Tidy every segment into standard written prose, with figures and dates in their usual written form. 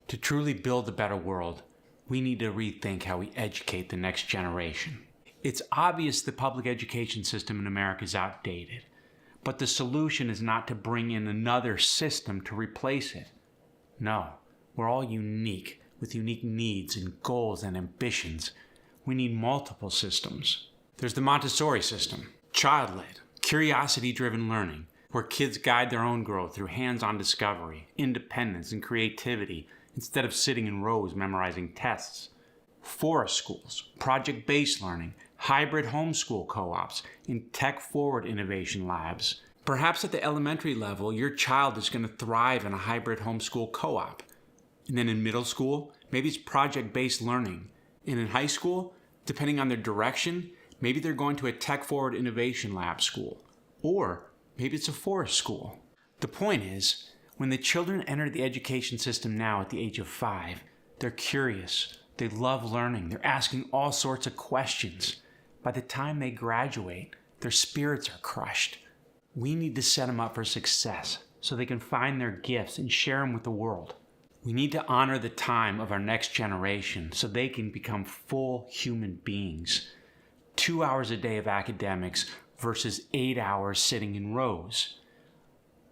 To truly build a better world, we need to rethink how we educate the next generation. It's obvious the public education system in America is outdated, but the solution is not to bring in another system to replace it. No, we're all unique, with unique needs and goals and ambitions. We need multiple systems. There's the Montessori system, child-led, curiosity-driven learning, where kids guide their own growth through hands-on discovery, independence, and creativity, instead of sitting in rows memorizing tests. Forest schools, project-based learning, hybrid homeschool co-ops, and tech-forward innovation labs. Perhaps at the elementary level, your child is going to thrive in a hybrid homeschool co-op. And then in middle school, maybe it's project-based learning. And in high school, depending on their direction, maybe they're going to a tech-forward innovation lab school. Or maybe it's a forest school. The point is, when the children enter the education system now at the age of 5, they're curious, they love learning, they're asking all sorts of questions. By the time they graduate, their spirits are crushed. We need to set them up for success so they can find their gifts and share them with the world. We need to honor the time of our next generation so they can become full human beings. 2 hours a day of academics versus 8 hours sitting in rows.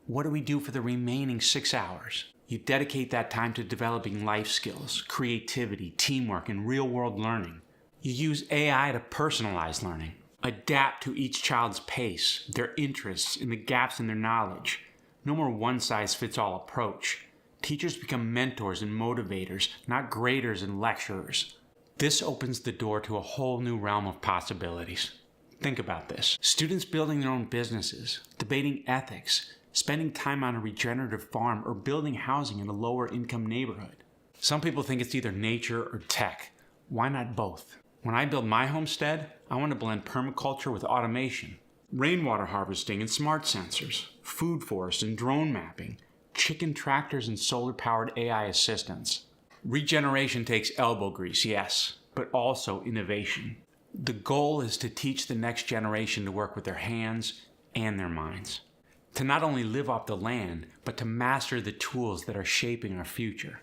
What do we do for the remaining 6 hours? You dedicate that time to developing life skills, creativity, teamwork, and real-world learning. You use AI to personalize learning, adapt to each child's pace, their interests, and the gaps in their knowledge. No more one-size-fits-all approach. Teachers become mentors and motivators, not graders and lecturers. This opens the door to a whole new realm of possibilities. Think about this. Students building their own businesses, debating ethics, spending time on a regenerative farm, or building housing in a lower income neighborhood. Some people think it's either nature or tech. Why not both? When I build my homestead, I want to blend permaculture with automation, rainwater harvesting and smart sensors, food forests and drone mapping, chicken tractors and solar-powered AI assistants. Regeneration takes elbow grease, yes, but also innovation. The goal is to teach the next generation to work with their hands and their minds. To not only live off the land, but to master the tools that are shaping our future.